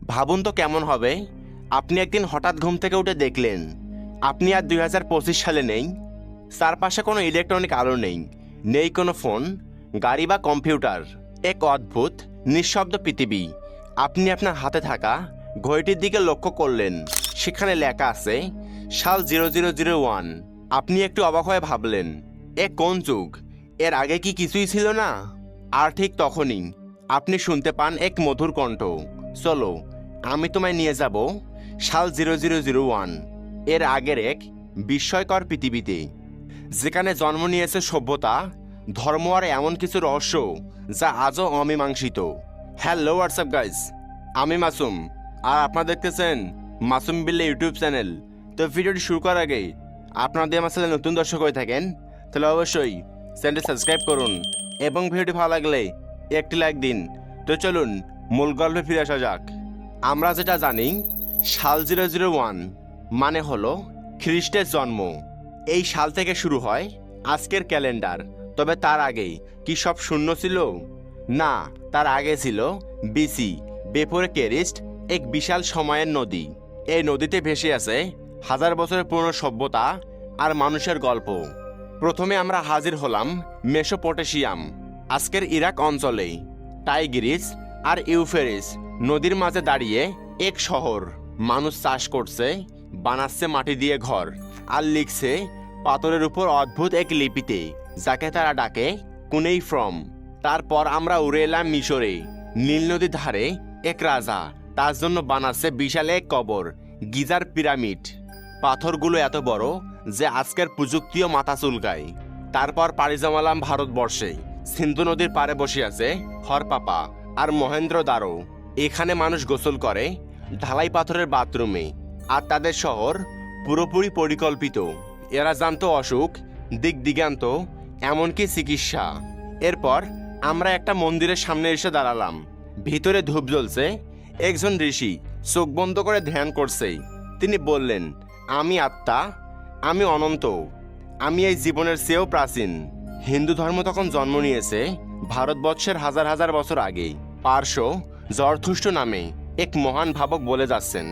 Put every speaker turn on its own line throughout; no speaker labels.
ভাবুন তো কেমন হবে আপনি একদিন হঠাৎ ঘুম থেকে উঠে দেখলেন আপনি আর 2025 সালে নেই। চারপাশে কোনো ইলেকট্রনিক আলো নেই, নেই কোনো ফোন, গাড়ি বা কম্পিউটার। এক অদ্ভুত নিঃশব্দ পৃথিবী। আপনি আপনার হাতে থাকা ঘড়িটির দিকে লক্ষ্য করলেন, সেখানে লেখা আছে সাল 0001। আপনি একটু অবাক হয়ে ভাবলেন, এ কোন যুগ? এর আগে কি কিছুই ছিল না? আর ঠিক তখনই আপনি শুনতে পান এক মধুর কণ্ঠ, চলো আমি তোমায় নিয়ে যাব সাল 0001, এর আগের এক বিস্ময়কর পৃথিবীতে, যেখানে জন্ম নিয়েছে সভ্যতা, ধর্ম আর এমন কিছু রহস্য যা আজও অমীমাংসিত। হ্যালো হোয়াটসঅ্যাপ গাইজ, আমি মাসুম আর আপনারা দেখতেছেন মাসুম বিল্লা ইউটিউব চ্যানেল। তো ভিডিওটি শুরু করার আগে আপনারা যদি আমার চ্যানেলে নতুন দর্শক হয়ে থাকেন তাহলে অবশ্যই চ্যানেলটি সাবস্ক্রাইব করুন এবং ভিডিওটি ভালো লাগলে একটি লাইক দিন। তো চলুন মূল গল্পে ফিরে আসা যাক। আমরা যেটা জানি সাল 001 মানে হলো খ্রিস্টের জন্ম। এই সাল থেকে শুরু হয় আজকের ক্যালেন্ডার। তবে তার আগে কি সব শূন্য ছিল? না, তার আগে ছিল বিসি বেফোরে ক্যারিস্ট, এক বিশাল সময়ের নদী। এই নদীতে ভেসে আছে হাজার বছরের পুরনো সভ্যতা আর মানুষের গল্প। প্রথমে আমরা হাজির হলাম মেসোপটেশিয়াম, আজকের ইরাক অঞ্চলে। টাইগ্রিস আর ইউফ্রেটিস নদীর মাঝে দাঁড়িয়ে এক শহর। মানুষ চাষ করছে, বানাচ্ছে মাটি দিয়ে ঘর, আর লিখছে পাথরের উপর অদ্ভুত এক লিপিতে, যাকে তারা ডাকে কুনেইফ্রম। তারপর আমরা উড়ে এলাম মিশরে। নীল নদীর ধারে এক রাজা তার জন্য বানাচ্ছে বিশাল এক কবর, গিজার পিরামিড। পাথরগুলো এত বড় যে আজকের প্রযুক্তিও মাথা চুলকায়। তারপর পাড়ি জমালাম ভারতবর্ষে। সিন্ধু নদীর পাড়ে বসে আছে হরপাপা আর মহেন্দ্রদারো। এখানে মানুষ গোসল করে ঢালাই পাথরের বাথরুমে, আর তাদের শহর পুরোপুরি পরিকল্পিত। এরা জানতো অসুখ, দিক দিগান্ত, এমনকি চিকিৎসা। এরপর আমরা একটা মন্দিরের সামনে এসে দাঁড়ালাম। ভিতরে ধূপ জ্বলছে। একজন ঋষি চোখ বন্ধ করে ধ্যান করছে। তিনি বললেন, আমি আত্মা, আমি অনন্ত, আমি এই জীবনের চেয়েও প্রাচীন। হিন্দু ধর্ম তখন জন্ম নিয়েছে ভারতবর্ষের হাজার হাজার বছর আগে। পার্শ্ব জরথুষ্ট নামে এক মহান ভাবক বলে যাচ্ছেন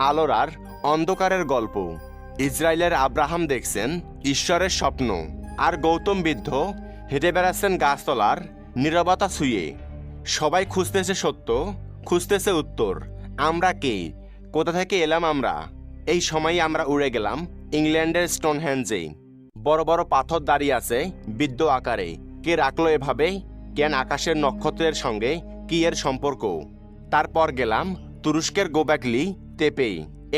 আলোর আর অন্ধকারের গল্প। ইসরায়েলের আব্রাহাম দেখছেন ঈশ্বরের স্বপ্ন, আর গৌতম বুদ্ধ হেঁটে বেড়াচ্ছেন গাছতলার নীরবতা ছুঁয়ে। সবাই খুঁজতেছে সত্য, খুঁজতেছে উত্তর। আমরা কে? কোথা থেকে এলাম আমরা? এই সময়ে আমরা উড়ে গেলাম ইংল্যান্ডের স্টোনহেঞ্জে। বড় বড় পাথর দাঁড়িয়ে আছে বিদ্য আকারে। কে রাখলো এভাবে? কেন আকাশের নক্ষত্রের সঙ্গে কি এর সম্পর্ক? তারপর গেলাম তুরস্কের গোবেকলি তেপে,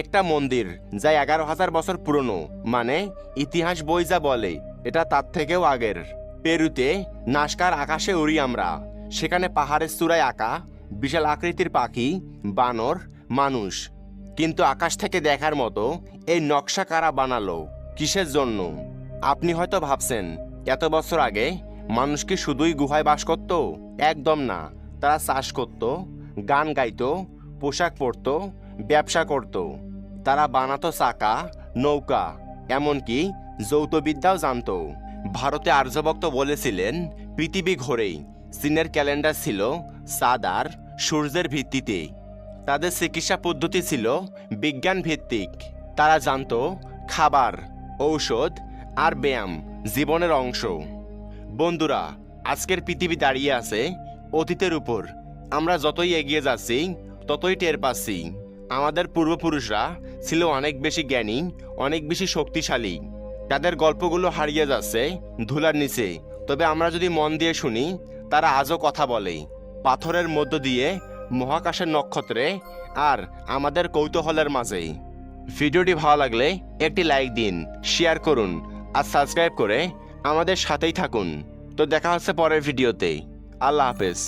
একটা মন্দির যা 11,000 বছর পুরনো। মানে ইতিহাস বই যা বলে এটা তার থেকেও আগের। পেরুতে নাস্কার আকাশে উড়ি আমরা। সেখানে পাহাড়ের চূড়ায় আঁকা বিশাল আকৃতির পাখি, বানর, মানুষ। কিন্তু আকাশ থেকে দেখার মতো এই নকশা কারা বানালো, কিসের জন্য? আপনি হয়তো ভাবছেন এত বছর আগে মানুষ কি শুধুই গুহায় বাস করত? একদম না। তারা চাষ করত, গান গাইত, পোশাক পরত, ব্যবসা করত। তারা বানাতো চাকা, নৌকা, এমনকি যৌথবিদ্যাও জানত। ভারতে আর্যভক্ত বলেছিলেন পৃথিবী ঘোরে। চীনের ক্যালেন্ডার ছিল চাঁদ আর সূর্যের ভিত্তিতে। তাদের চিকিৎসা পদ্ধতি ছিল বিজ্ঞান ভিত্তিক। তারা জানত খাবার, ঔষধ আর ব্যায়াম জীবনের অংশ। বন্ধুরা, আজকের পৃথিবী দাঁড়িয়ে আছে অতীতের উপর। আমরা যতই এগিয়ে যাচ্ছি ততই টের পাচ্ছি আমাদের পূর্বপুরুষরা ছিল অনেক বেশি জ্ঞানী, অনেক বেশি শক্তিশালী। তাদের গল্পগুলো হারিয়ে যাচ্ছে ধুলার নিচে। তবে আমরা যদি মন দিয়ে শুনি, তারা আজও কথা বলে পাথরের মধ্য দিয়ে, মহাকাশের নক্ষত্রে আর আমাদের কৌতূহলের মাঝে। ভিডিওটি ভালো লাগলে একটি লাইক দিন, শেয়ার করুন আর সাবস্ক্রাইব করে আমাদের সাথেই থাকুন। তো দেখা হচ্ছে পরের ভিডিওতে। আল্লাহ হাফেজ।